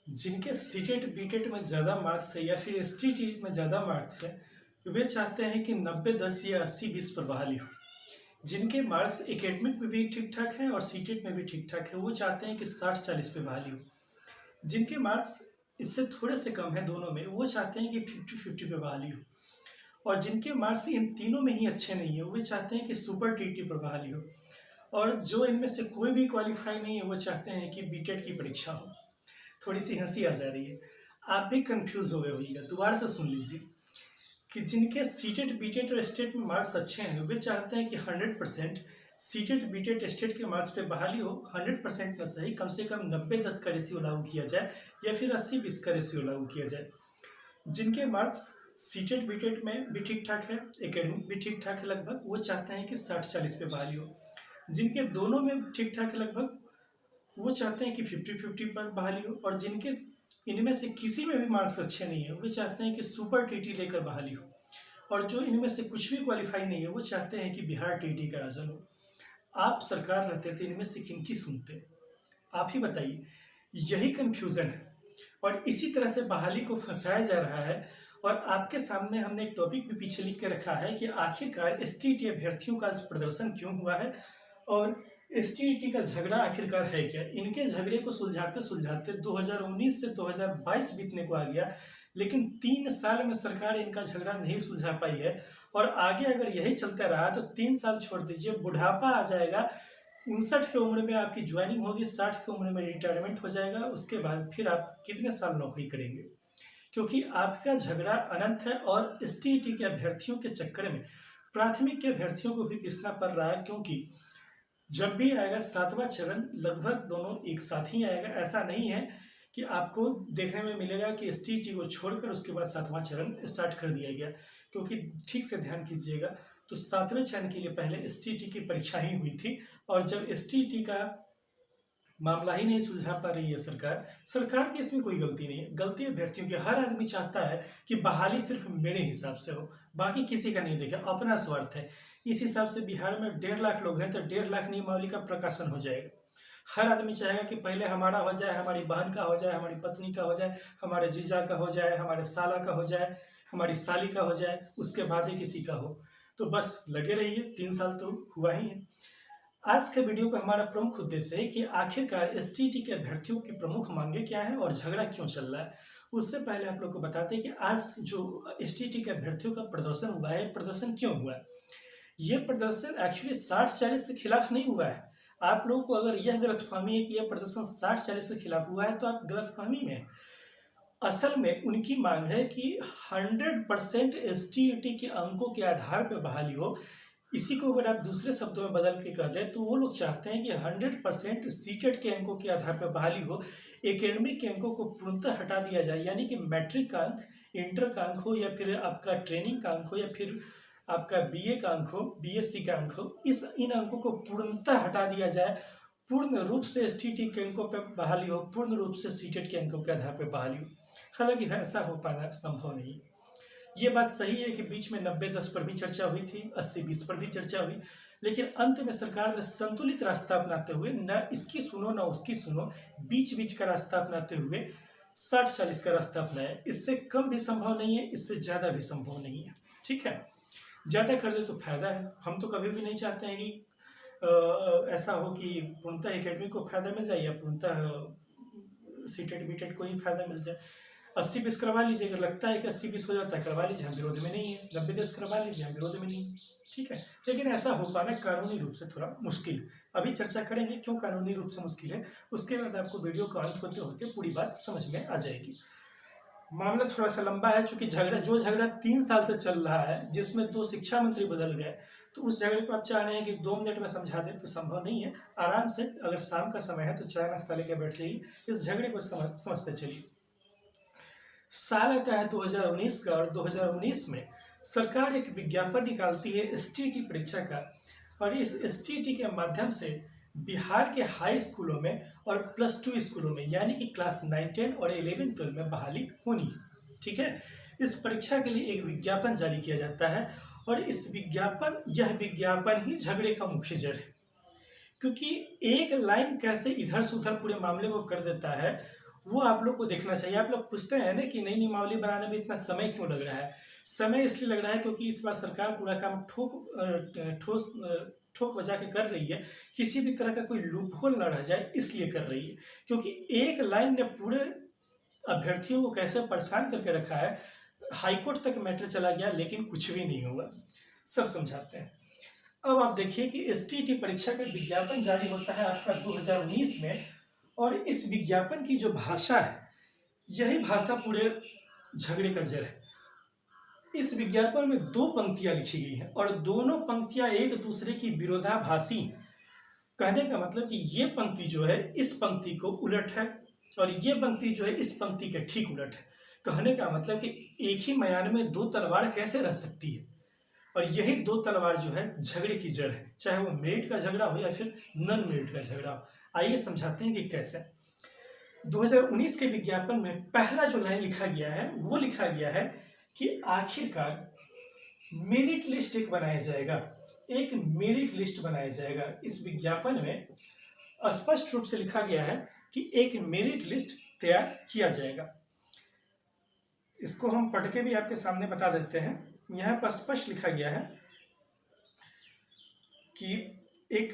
जिनके सीटेट बीटेट में ज़्यादा मार्क्स है या फिर एसटीटी में ज़्यादा मार्क्स है, वे चाहते हैं कि 90-10 या 80-20 पर बहाली हो। जिनके मार्क्स एकेडमिक में भी ठीक ठाक हैं और सीटेट में भी ठीक ठाक है, वो चाहते हैं कि 60-40 पे बहाली हो। जिनके मार्क्स इससे थोड़े से कम है दोनों में, वो चाहते हैं कि 50-50 पे बहाली हो। और जिनके मार्क्स इन तीनों में ही अच्छे नहीं है, वे चाहते हैं कि सुपर टीटी पर बहाली हो। और जो इनमें से कोई भी क्वालिफाई नहीं है, वो चाहते हैं कि बीटेट की परीक्षा हो। थोड़ी सी हंसी आ जा रही है, आप भी कंफ्यूज हो गए होइएगा। दोबारा से सुन लीजिए कि जिनके सीटेट बीटेट और स्टेट में मार्क्स अच्छे हैं, वे चाहते हैं कि 100% सीटेट बीटेट स्टेट के मार्क्स पे बहाली हो। 100% में सही, कम से कम 90-10 का रेशियो लागू किया जाए या फिर 80-20 का रेशियो लागू किया जाए। जिनके मार्क्स सीटेट बीटेट में भी ठीक ठाक है, एकेडमिक भी ठीक ठाक है लगभग, वो चाहते हैं कि 60-40 पे बहाली हो। जिनके दोनों में ठीक ठाक है लगभग, वो चाहते हैं कि 50-50 पर बहाली हो। और जिनके इनमें से किसी में भी मार्क्स अच्छे नहीं है, वे चाहते हैं कि सुपर टीटी लेकर बहाली हो। और जो इनमें से कुछ भी क्वालिफाई नहीं है, वो चाहते हैं कि बिहार टीटी का राजन हो। आप सरकार रहते थे, इनमें से किनकी सुनते? आप ही बताइए। यही कन्फ्यूज़न है और इसी तरह से बहाली को फंसाया जा रहा है। और आपके सामने हमने एक टॉपिक भी पीछे लिख के रखा है कि आखिरकार एसटीटी अभ्यर्थियों का प्रदर्शन क्यों हुआ है और एसटीईटी का झगड़ा आखिरकार है क्या। इनके झगड़े को सुलझाते सुलझाते 2019 से 2022 बीतने को आ गया, लेकिन 3 साल में सरकार इनका झगड़ा नहीं सुलझा पाई है। और आगे अगर यही चलता रहा तो 3 साल छोड़ दीजिए, बुढ़ापा आ जाएगा। 59 की उम्र में आपकी ज्वाइनिंग होगी, 60 की उम्र में रिटायरमेंट हो जाएगा। उसके बाद फिर आप कितने साल नौकरी करेंगे, क्योंकि आपका झगड़ा अनंत है। और एसटीईटी के अभ्यर्थियों के चक्कर में प्राथमिक के अभ्यर्थियों को भी पिसना पड़ रहा है, क्योंकि जब भी आएगा 7वां चरण लगभग दोनों एक साथ ही आएगा। ऐसा नहीं है कि आपको देखने में मिलेगा कि एसटीईटी को छोड़कर उसके बाद 7वां चरण स्टार्ट कर दिया गया, क्योंकि ठीक से ध्यान कीजिएगा तो 7वें चरण के लिए पहले एसटीईटी की परीक्षा ही हुई थी। और जब एसटीईटी का मामला ही नहीं सुलझा पा रही है सरकार की इसमें कोई गलती नहीं है, गलती अभ्यर्थियों की। हर आदमी चाहता है कि बहाली सिर्फ मेरे हिसाब से हो, बाकी किसी का नहीं देखे, अपना स्वार्थ है। इस हिसाब से बिहार में 1.5 लाख लोग हैं तो 1.5 लाख नियमावली का प्रकाशन हो जाएगा। हर आदमी चाहेगा कि पहले हमारा हो जाए, हमारी बहन का हो जाए, हमारी पत्नी का हो जाए, हमारे जीजा का हो जाए, हमारे साला का हो जाए, हमारी साली का हो जाए, उसके बाद ही किसी का हो। तो बस लगे रहिए, 3 साल तो हुआ ही है। आज के वीडियो का हमारा प्रमुख उद्देश्य है कि आखिरकार एसटीटी के अभ्यर्थियों की प्रमुख मांगे क्या है और झगड़ा क्यों चल रहा है। उससे पहले आप लोग को बताते हैं कि आज जो एसटीटी के अभ्यर्थियों का प्रदर्शन हुआ है, प्रदर्शन क्यों हुआ है। ये प्रदर्शन एक्चुअली 60-40 के खिलाफ नहीं हुआ है। आप लोगों को अगर यह गलतफहमी है कि यह प्रदर्शन 60-40 के खिलाफ हुआ है, तो आप गलतफहमी में हैं। असल में उनकी मांग है कि 100% एसटीईटी के अंकों के आधार पर बहाली हो। इसी को अगर आप दूसरे शब्दों में बदल के कह दें तो वो लोग चाहते हैं कि 100% सीटेट के अंकों के आधार पर बहाली हो। एकेडमिक के अंकों को पूर्णतः हटा दिया जाए, यानी कि मैट्रिक का अंक, इंटर का अंक हो, या फिर आपका ट्रेनिंग का अंक हो, या फिर आपका बीए का अंक हो, बीएससी का अंक हो, इन अंकों को पूर्णतः हटा दिया जाए। पूर्ण रूप से एसटीटी के अंकों पर बहाली हो, पूर्ण रूप से सीटेट के अंकों के आधार पर बहाली हो। हालांकि ऐसा हो पाना संभव नहीं। ये बात सही है कि बीच में 90-10 पर भी चर्चा हुई थी, 80-20 पर भी चर्चा हुई, लेकिन अंत में सरकार ने संतुलित रास्ता अपनाते हुए, न इसकी सुनो न उसकी सुनो, बीच बीच का रास्ता अपनाते हुए 60-40 का रास्ता अपनाया। इससे कम भी संभव नहीं है, इससे ज़्यादा भी संभव नहीं है। ठीक है, ज़्यादा कर दे तो फायदा है। हम तो कभी भी नहीं चाहते हैं कि ऐसा हो कि पूर्णतः एकेडमी को फायदा मिल जाए या पूर्णतः सीटेट बीटेट को ही फायदा मिल जाए। 80-20 करवा लीजिए, अगर लगता है कि 80-20 हो जाता है करवा लीजिए, हम विरोध में नहीं है। 90-10 करवा लीजिए, हम विरोध में नहीं है। ठीक है, लेकिन ऐसा हो पाना कानूनी रूप से थोड़ा मुश्किल है। अभी चर्चा करेंगे क्यों कानूनी रूप से मुश्किल है, उसके बाद आपको वीडियो का अंत होते होते पूरी बात समझ में आ जाएगी। मामला थोड़ा सा लंबा है, चूंकि झगड़ा 3 साल से चल रहा है, जिसमें 2 शिक्षा मंत्री बदल गए, तो उस झगड़े को आप चाह रहे हैं कि 2 मिनट में समझा दें, तो संभव नहीं है। आराम से, अगर शाम का समय है तो चाय नाश्ता लेकर बैठ जाइए, इस झगड़े को समझते चलिए। साल आता है 2019 का, और 2019 में सरकार एक विज्ञापन निकालती है एसटीईटी परीक्षा का, और इस एसटीईटी के माध्यम से बिहार के हाई स्कूलों में और +2 स्कूलों में, यानी कि क्लास 9, 10 और 11, 12 में बहाली होनी। ठीक है, इस परीक्षा के लिए एक विज्ञापन जारी किया जाता है, और यह विज्ञापन ही झगड़े का मुख्य जड़ है। क्योंकि एक लाइन कैसे इधर से उधर पूरे मामले को कर देता है, वो आप लोग को देखना चाहिए। आप लोग पूछते हैं ना कि नई नियमावली बनाने में इतना समय क्यों लग रहा है। समय इसलिए लग रहा है क्योंकि इस बार सरकार पूरा काम ठोक बजा के कर रही है, किसी भी तरह का कोई लूपहोल न रह जाए इसलिए कर रही है। क्योंकि एक लाइन ने पूरे अभ्यर्थियों को कैसे परेशान करके रखा है, हाईकोर्ट तक मैटर चला गया लेकिन कुछ भी नहीं हुआ। सब समझाते हैं। अब आप देखिए कि एसटीईटी परीक्षा का विज्ञापन जारी होता है आपका 2019 में, और इस विज्ञापन की जो भाषा है, यही भाषा पूरे झगड़े का जड़ है। इस विज्ञापन में 2 पंक्तियां लिखी गई हैं और दोनों पंक्तियां एक दूसरे की विरोधाभासी। कहने का मतलब कि ये पंक्ति जो है इस पंक्ति को उलट है और ये पंक्ति जो है इस पंक्ति के ठीक उलट है। कहने का मतलब कि एक ही म्यान में 2 तलवार कैसे रह सकती है, और यही 2 तलवार जो है झगड़े की जड़ है, चाहे वो मेरिट का झगड़ा हो या फिर नॉन मेरिट का झगड़ा हो। आइए समझाते हैं कि कैसे। 2019 के विज्ञापन में पहला जो लाइन लिखा गया है वो लिखा गया है कि आखिरकार मेरिट लिस्ट एक बनाया जाएगा, एक मेरिट लिस्ट बनाया जाएगा। इस विज्ञापन में स्पष्ट रूप से लिखा गया है कि एक मेरिट लिस्ट तैयार किया जाएगा। इसको हम पढ़ के भी आपके सामने बता देते हैं। यहाँ पर स्पष्ट लिखा गया है कि एक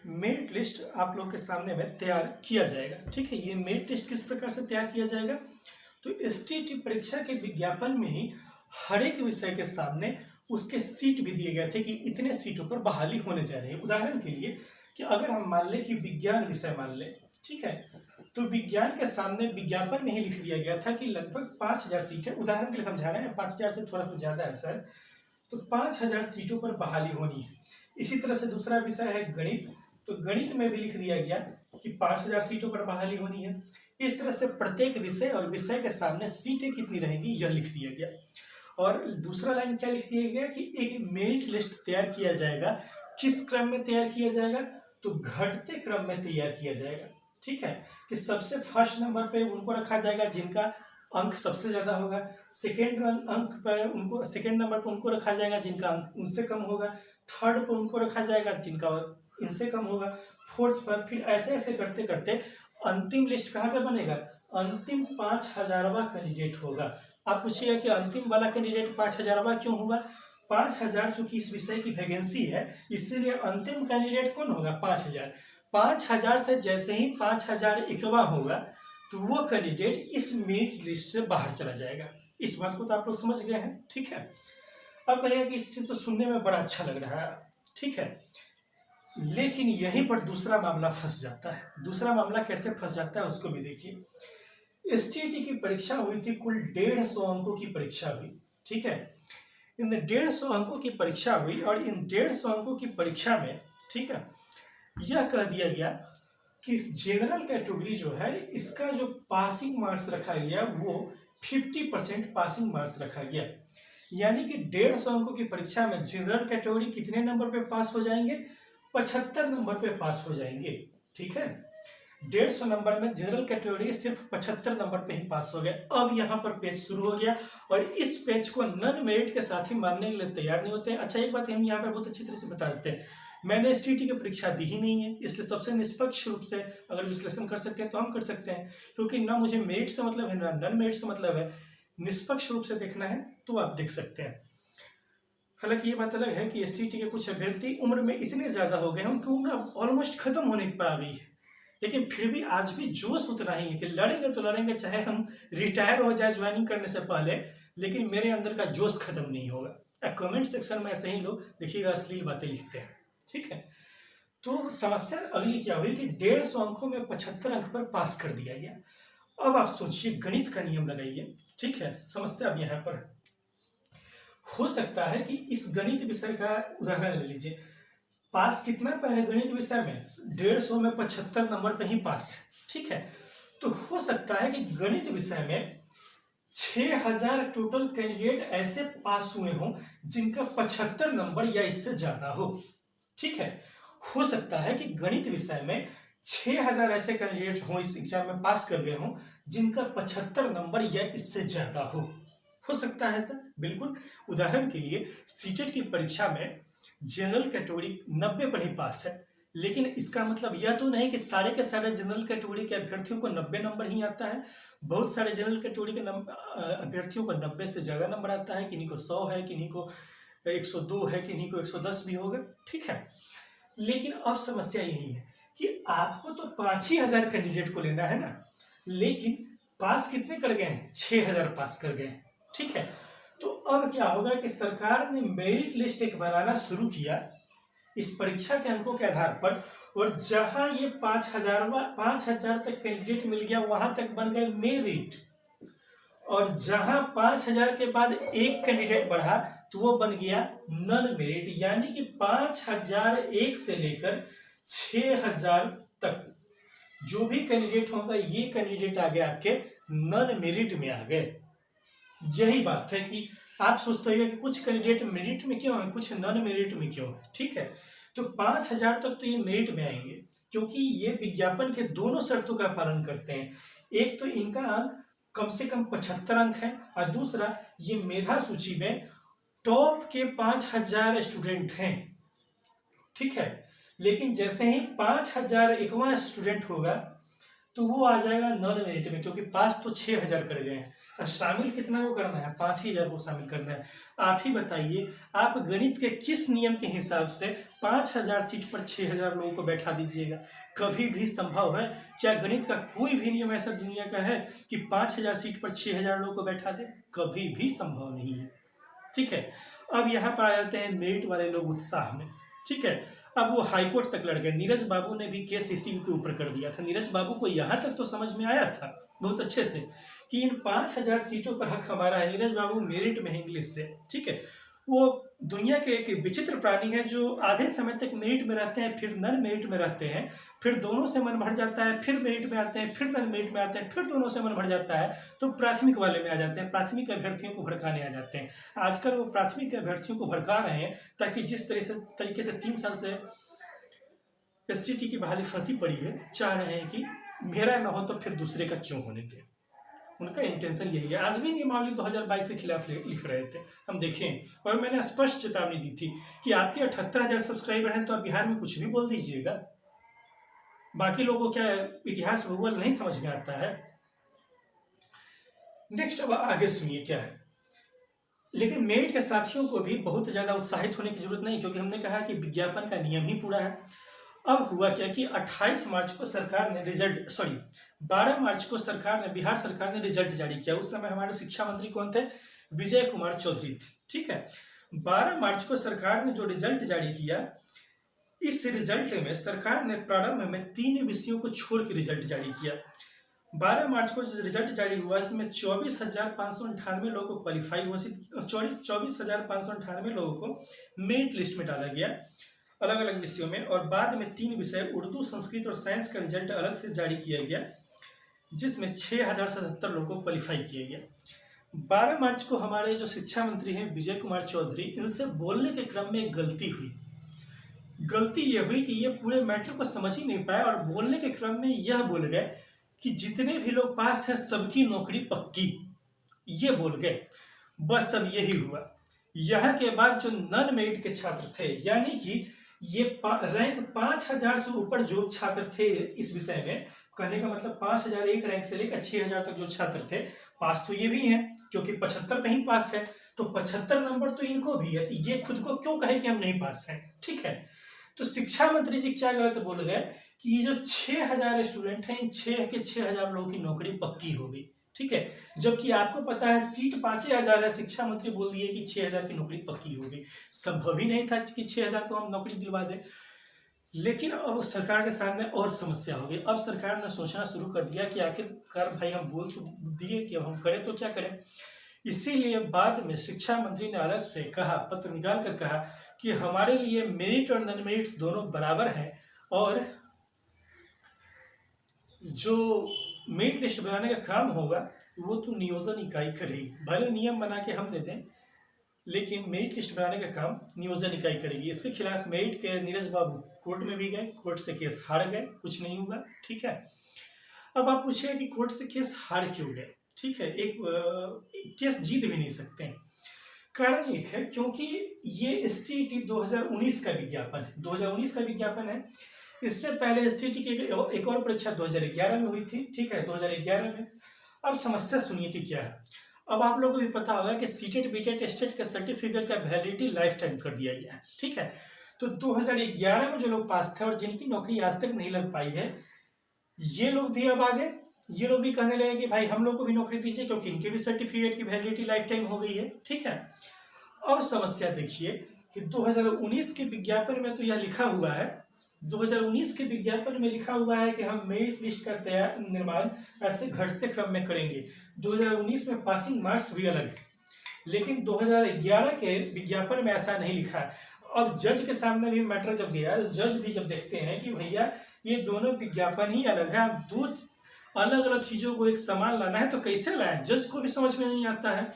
मेरिट लिस्ट आप लोग के सामने में तैयार किया जाएगा। ठीक है, ये मेरिट लिस्ट किस प्रकार से तैयार किया जाएगा, तो एसटीईटी परीक्षा के विज्ञापन में ही हर एक विषय के सामने उसके सीट भी दिए गए थे कि इतने सीटों पर बहाली होने जा रही है। उदाहरण के लिए कि अगर हम मान लें कि विज्ञान विषय मान लें, ठीक है, तो विज्ञान के सामने विज्ञापन में ही लिख दिया गया था कि लगभग 5000 सीटें, उदाहरण के लिए समझा रहे हैं, 5000 से थोड़ा सा ज्यादा है सर, तो 5000 सीटों पर बहाली होनी है। इसी तरह से दूसरा विषय है गणित, तो गणित में भी लिख दिया गया कि 5000 सीटों पर बहाली होनी है। इस तरह से प्रत्येक विषय और विषय के सामने सीटें कितनी रहेंगी यह लिख दिया गया। और दूसरा लाइन क्या लिख दिया गया कि एक मेरिट लिस्ट तैयार किया जाएगा। किस क्रम में तैयार किया जाएगा, तो घटते क्रम में तैयार किया जाएगा। ठीक है, कि सबसे फर्स्ट नंबर पे उनको रखा जाएगा जिनका अंक सबसे ज्यादा होगा, सेकेंड नंबर पर उनको रखा जाएगा जिनका अंक उनसे कम होगा, थर्ड पर उनको रखा जाएगा जिनका इनसे कम होगा, फोर्थ पर, फिर ऐसे ऐसे करते करते अंतिम लिस्ट कहाँ पे बनेगा, अंतिम 5000वां कैंडिडेट होगा। आप पूछिएगा कि अंतिम वाला कैंडिडेट 5000वां क्यों होगा। 5000 चूंकि इस विषय की वैकेंसी है, इसीलिए अंतिम कैंडिडेट कौन होगा, 5000। 5000 से जैसे ही 5001वां होगा तो वो कैंडिडेट इस मेरिट लिस्ट से बाहर चला जाएगा। इस बात को तो आप लोग समझ गए हैं। ठीक है, अब कहिएगा कि इससे तो सुनने में बड़ा अच्छा लग रहा है, ठीक है, लेकिन यहीं पर दूसरा मामला फंस जाता है। दूसरा मामला कैसे फंस जाता है उसको भी देखिए। एसटीईटी की परीक्षा हुई थी, कुल 150 अंकों की परीक्षा हुई। ठीक है, इन 150 अंकों की परीक्षा हुई और इन 150 अंकों की परीक्षा में, ठीक है, यह कह दिया गया कि जनरल कैटेगरी जो है इसका जो पासिंग मार्क्स रखा गया वो 50% पासिंग मार्क्स रखा गया। यानी कि 150 अंकों की परीक्षा में जनरल कैटेगरी कितने नंबर पे पास हो जाएंगे, 75 नंबर पे पास हो जाएंगे। ठीक है, 150 नंबर में जनरल कैटेगरी सिर्फ 75 नंबर पे ही पास हो गए। अब यहाँ पर पेज शुरू हो गया और इस पेज को नॉन मेरिट के साथ ही मानने के लिए तैयार नहीं होते। अच्छा, एक बात हम यहाँ पर बहुत अच्छी तरह से बता देते हैं, मैंने एसटीईटी की परीक्षा दी ही नहीं है, इसलिए सबसे निष्पक्ष रूप से अगर विश्लेषण कर सकते हैं तो हम कर सकते हैं, क्योंकि ना मुझे मेरिट से मतलब है ना नॉन मेरिट से मतलब है। निष्पक्ष रूप से देखना है तो आप देख सकते हैं। हालांकि ये बात अलग है कि एसटीईटी के कुछ अभ्यर्थी उम्र में इतने ज्यादा हो गए हैं, उनकी उम्र ऑलमोस्ट खत्म होने पर आ गई है, लेकिन फिर भी आज भी जोश उतना ही है कि लड़ेंगे तो लड़ेंगे, चाहे हम रिटायर हो जाए ज्वाइनिंग करने से पहले, लेकिन मेरे अंदर का जोश खत्म नहीं होगा। कमेंट सेक्शन में ऐसे ही लोग देखिएगा अश्लील बातें लिखते हैं। ठीक है, तो समस्या अगली क्या हुई कि 150 अंकों में 75 अंक पर पास कर दिया गया। अब आप सोचिए, गणित का नियम लगाइए। ठीक है, समस्या अब यहाँ पर हो सकता है कि इस गणित विषय का उदाहरण ले लीजिए। पास कितना पर है गणित विषय में, 150 में 75 नंबर पे ही पास है। ठीक है, तो हो सकता है कि गणित विषय में 6000 टोटल कैंडिडेट ऐसे पास हुए हों जिनका 75 नंबर या इससे ज्यादा हो। ठीक है, हो सकता है कि गणित विषय में 6000 ऐसे कैंडिडेट हों इस एग्जाम में पास कर गए हों जिनका 75 नंबर या इससे ज्यादा हो सकता है सर, बिल्कुल। उदाहरण के लिए सीटेट की परीक्षा में जनरल कैटेगरी 90 पर ही पास है, लेकिन इसका मतलब यह तो नहीं कि सारे के सारे जनरल कैटेगरी के अभ्यर्थियों को 90 नंबर ही आता है। बहुत सारे जनरल कैटेगरी के अभ्यर्थियों को 90 से ज़्यादा नंबर आता है, किन्हीं को 100 है, किन्हीं को 102 है, किन्हीं को 110 भी होगा, ठीक है। लेकिन अब समस्या यही है कि आपको तो 5,000 कैंडिडेट को लेना है ना, लेकिन पास कितने कर गए हैं? 6,000 पास कर गए हैं, ठीक है। तो अब क्या होगा कि सरकार ने मेरिट लिस्ट एक बनाना शुरू किया इस परीक्षा के अंकों के आधार पर, और जहां ये 5,000 तक कैंडिडेट मिल गया वहां तक बन गए मेरिट, और जहां 5,000 के बाद एक कैंडिडेट बढ़ा तो वो बन गया नॉन मेरिट। यानी कि 5,001 से लेकर 6,000 तक जो भी कैंडिडेट होगा ये कैंडिडेट आ गए आपके नॉन मेरिट में आ गए। यही बात है कि आप सोचते हो कि कुछ कैंडिडेट मेरिट में क्यों है, कुछ नॉन मेरिट में क्यों है, ठीक है। तो 5,000 तक तो ये मेरिट में आएंगे, क्योंकि ये विज्ञापन के दोनों शर्तों का पालन करते हैं। एक तो इनका अंक कम से कम 75 अंक है, और दूसरा ये मेधा सूची में टॉप के 5,000 स्टूडेंट हैं, ठीक है। लेकिन जैसे ही 5,001वां स्टूडेंट होगा तो वो आ जाएगा नॉन मेरिट में, क्योंकि पास तो 6,000 कर गए हैं, और शामिल कितना को करना है? 5,000 को शामिल करना है। आप ही बताइए, आप गणित के किस नियम के हिसाब से 5,000 सीट पर 6,000 लोगों को बैठा दीजिएगा? कभी भी संभव है क्या? गणित का कोई भी नियम ऐसा दुनिया का है कि 5,000 सीट पर 6,000 लोगों को बैठा दे? कभी भी संभव नहीं है, ठीक है। अब यहाँ पर आ जाते हैं मेरिट वाले लोग उत्साह में, ठीक है। अब वो हाईकोर्ट तक लड़ गए। नीरज बाबू ने भी केस इसी के ऊपर कर दिया था। नीरज बाबू को यहाँ तक तो समझ में आया था बहुत अच्छे से कि इन 5,000 सीटों पर हक हमारा है। नीरज बाबू मेरिट में है इंग्लिश से, ठीक है। वो दुनिया के एक विचित्र प्राणी है जो आधे समय तक मेरिट में रहते हैं, फिर नॉन मेरिट में रहते हैं, फिर दोनों से मन भर जाता है, फिर मेरिट में आते हैं, फिर नॉन मेरिट में आते हैं, फिर दोनों से मन भर जाता है तो प्राथमिक वाले में आ जाते हैं, प्राथमिक अभ्यर्थियों को भड़काने आ जाते हैं। आजकल वो प्राथमिक अभ्यर्थियों को भड़का रहे हैं ताकि जिस तरीके से 3 साल से एसटीटी की बहाली फंसी पड़ी है, चाह रहे हैं कि मेरा ना हो तो फिर दूसरे का क्यों होने दें। उनका इंटेंशन यही है। आज भी नियमावली 2022 के खिलाफ लिख रहे थे, हम देखें, और मैंने स्पष्ट चेतावनी दी थी कि आपके 78,000 सब्सक्राइबर हैं तो आप बिहार में कुछ भी बोल दीजिएगा, बाकी लोगों को क्या इतिहास भूगोल नहीं समझ में आता है। नेक्स्ट, अब आगे सुनिए क्या है। लेकिन मेरिट के साथियों को भी बहुत ज्यादा उत्साहित होने की जरूरत नहीं, क्योंकि हमने कहा कि विज्ञापन का नियम ही पूरा है। अब हुआ क्या कि 28 मार्च को सरकार ने 12 मार्च को बिहार सरकार ने रिजल्ट जारी किया। उस समय हमारे शिक्षा मंत्री कौन थे? विजय कुमार चौधरी थे, ठीक है। 12 मार्च को सरकार ने जो रिजल्ट जारी किया, इस रिजल्ट में सरकार ने प्रारंभ में 3 विषयों को छोड़ के रिजल्ट जारी किया। 12 मार्च को रिजल्ट जारी हुआ, इसमें 24,598 लोगों को क्वालिफाई घोषित, 24,598 लोगों को मेरिट लिस्ट में डाला गया अलग अलग विषयों में, और बाद में 3 विषय उर्दू, संस्कृत और साइंस का रिजल्ट अलग से जारी किया गया, जिसमें 6,077 लोगों को क्वालिफाई किया गया। 12 मार्च को हमारे जो शिक्षा मंत्री हैं विजय कुमार चौधरी, इनसे बोलने के क्रम में एक गलती हुई। गलती ये हुई कि ये पूरे मैटर को समझ ही नहीं पाए, और बोलने के क्रम में यह बोल गए कि जितने भी लोग पास हैं सबकी नौकरी पक्की, ये बोल गए। बस अब यही हुआ। यहाँ के बाद जो नॉन मेरिट के छात्र थे, यानी कि ये रैंक 5,000 से ऊपर जो छात्र थे इस विषय में, कहने का मतलब 5,001 रैंक से लेकर 6,000 तक जो छात्र थे, पास तो ये भी हैं क्योंकि 75 में ही पास है, तो 75 नंबर तो इनको भी है, तो ये खुद को क्यों कहे कि हम नहीं पास हैं, ठीक है। तो शिक्षा मंत्री जी क्या गलत बोल गए कि ये जो 6,000 स्टूडेंट हैं, इन 6 के 6,000 लोगों की नौकरी पक्की हो गई, ठीक है। जबकि आपको पता है सीट 5,000 है, शिक्षा मंत्री बोल दिए कि 6,000 की नौकरी पक्की हो गई। संभव ही नहीं था कि 6,000 को हम नौकरी दिलवा दें। लेकिन अब सरकार के सामने और समस्या हो गई। अब सरकार ने सोचना शुरू कर दिया कि आखिरकार भाई हम बोल तो दिए कि अब हम करें तो क्या करें। इसीलिए बाद में शिक्षा मंत्री ने अलग से कहा, पत्र निकाल कर कहा कि हमारे लिए मेरिट और नॉन मेरिट दोनों बराबर हैं, और जो मेरिट लिस्ट बनाने का काम होगा वो तो नियोजन इकाई करेगी। भले नियम बना के हम दे दें, लेकिन मेरिट लिस्ट बनाने का काम नियोजन इकाई करेगी। इसके खिलाफ मेरिट के नीरज बाबू कोर्ट में भी गए, कोर्ट से केस हार गए, कुछ नहीं हुआ, ठीक है। अब आप पूछिए कि कोर्ट से केस हार क्यों गए, ठीक है। एक केस जीत भी नहीं सकते हैं। कारण एक है क्योंकि ये STET 2019 का विज्ञापन है, 2019 का विज्ञापन है। इससे पहले एसटीटी की एक और परीक्षा 2011 में हुई थी, ठीक है, 2011 में। अब समस्या सुनिए कि क्या है। अब आप लोगों को भी पता होगा कि सीटेट बीटेट स्टेट के सर्टिफिकेट का वैलिडिटी लाइफ टाइम कर दिया गया है, ठीक है। तो 2011 में जो लोग पास थे और जिनकी नौकरी आज तक नहीं लग पाई है, ये लोग भी अब आगे, ये लोग भी कहने लगे कि भाई हम लोग को भी नौकरी दीजिए, क्योंकि इनके भी सर्टिफिकेट की वैलिडिटी लाइफ टाइम हो गई है, ठीक है। अब समस्या देखिए कि 2019 के विज्ञापन में तो यह लिखा हुआ है, 2019 के विज्ञापन में लिखा हुआ है कि हम मेरिट लिस्ट का निर्माण ऐसे घटते क्रम में करेंगे। 2019 में पासिंग मार्क्स भी अलग है, लेकिन 2011 के विज्ञापन में ऐसा नहीं लिखा है। अब जज के सामने भी मैटर जब गया, जज भी जब देखते हैं कि भैया ये दोनों विज्ञापन ही अलग है, आप दो अलग अलग चीजों को एक समान लाना है तो कैसे लाए, जज को भी समझ में नहीं आता है,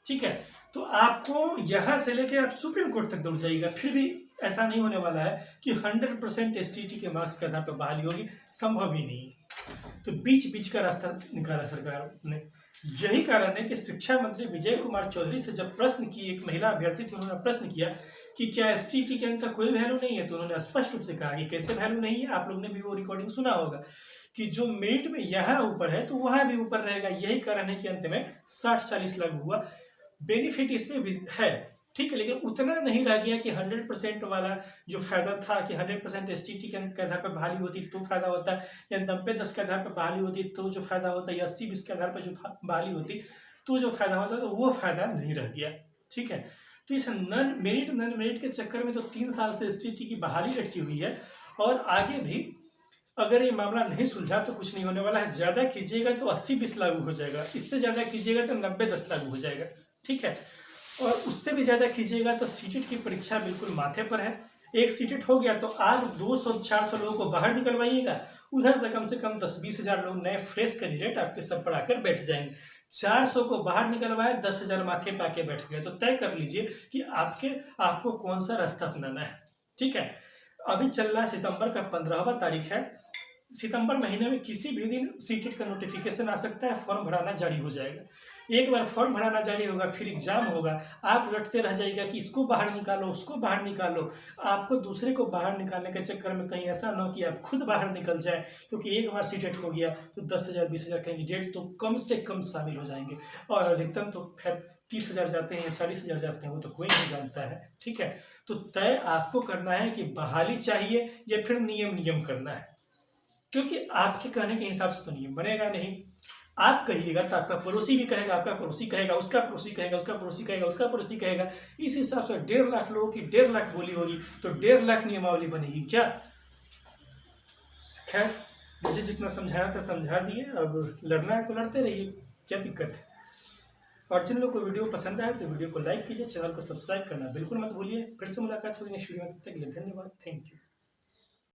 ठीक है। तो आपको यहां से लेके आप सुप्रीम कोर्ट तक दौड़ जाइएगा, फिर भी ऐसा नहीं होने वाला है कि 100% एसटीटी के मार्क्स के आधार पर बहाली होगी, संभव ही नहीं। तो बीच बीच का रास्ता निकाला सरकार ने। यही कारण है कि शिक्षा मंत्री विजय कुमार चौधरी से जब प्रश्न की, एक महिला अभ्यर्थी थी, उन्होंने प्रश्न किया कि क्या एसटीटी के अंक का कोई वैल्यू नहीं है, तो उन्होंने स्पष्ट रूप से कहा कि कैसे वैल्यू नहीं है। आप लोग ने भी वो रिकॉर्डिंग सुना होगा कि जो मेरिट में यहाँ ऊपर है तो वहां भी ऊपर रहेगा। यही कारण है कि अंत में 60-40 लागू हुआ। बेनिफिट इसमें भी है, ठीक है, लेकिन उतना नहीं रह गया कि 100% वाला जो फायदा था कि 100% एसटीटी के आधार पर बहाली होती तो फायदा होता, या 90-10 के आधार पर बहाली होती तो जो फायदा होता, या 80-20 के आधार पर जो बहाली होती तो जो फायदा होता, तो वो फायदा नहीं रह गया, ठीक है। तो इस नन मेरिट के चक्कर में तो 3 साल से एसटीटी की बहाली लटकी हुई है, और आगे भी अगर ये मामला नहीं सुलझा तो कुछ नहीं होने वाला है। ज्यादा कीजिएगा तो 80-20 लागू हो जाएगा, इससे ज्यादा कीजिएगा तो 90-10 लागू हो जाएगा, ठीक है। और उससे भी ज्यादा कीजिएगा तो सीटेट की परीक्षा बिल्कुल माथे पर है। एक सीटेट हो गया तो आज 200-400 लोगों को बाहर निकलवाइएगा, उधर से कम 10-20 हजार लोग नए फ्रेश कैंडिडेट आपके सब पढ़ाकर बैठ जाएंगे। 400 को बाहर निकलवाए, 10,000 माथे पाके बैठ गए, तो तय कर लीजिए कि आपको कौन सा रास्ता अपनाना है, ठीक है। अभी चल रहा सितंबर का 15वां तारीख है। सितंबर महीने में किसी भी दिन सीटेट का नोटिफिकेशन आ सकता है, फॉर्म भराना जारी हो जाएगा। एक बार फॉर्म भराना जारी होगा, फिर एग्जाम होगा, आप रटते रह जाइएगा कि इसको बाहर निकालो, उसको बाहर निकालो। आपको दूसरे को बाहर निकालने के चक्कर में कहीं ऐसा ना हो कि आप खुद बाहर निकल जाए, क्योंकि एक बार सीटेट हो गया तो 10,000-20,000 कैंडिडेट तो कम से कम शामिल हो जाएंगे, और अधिकतम तो खैर 30,000 जाते हैं या 40,000 जाते हैं, वो तो कोई नहीं जानता है, ठीक है। तो तय आपको करना है कि बहाली चाहिए या फिर नियम करना है, क्योंकि आपके कहने के हिसाब से तो नियम बनेगा नहीं। आप कहिएगा तो आपका पड़ोसी भी कहेगा, आपका पड़ोसी कहेगा, उसका पड़ोसी कहेगा, उसका पड़ोसी कहेगा, उसका पड़ोसी कहेगा। इस हिसाब से 1.5 लाख लोगों की 1.5 लाख बोली होगी, तो 1.5 लाख नियमावली बनेगी क्या। खैर, मुझे जितना समझाया था समझा दिए, अब लड़ना है तो लड़ते रहिए, क्या दिक्कत है। और जिन लोगों को वीडियो पसंद आए तो वीडियो को लाइक कीजिए, चैनल को सब्सक्राइब करना बिल्कुल मत भूलिए। फिर से मुलाकात होगी नेक्स्ट वीडियो में, तब तक के लिए धन्यवाद, थैंक यू।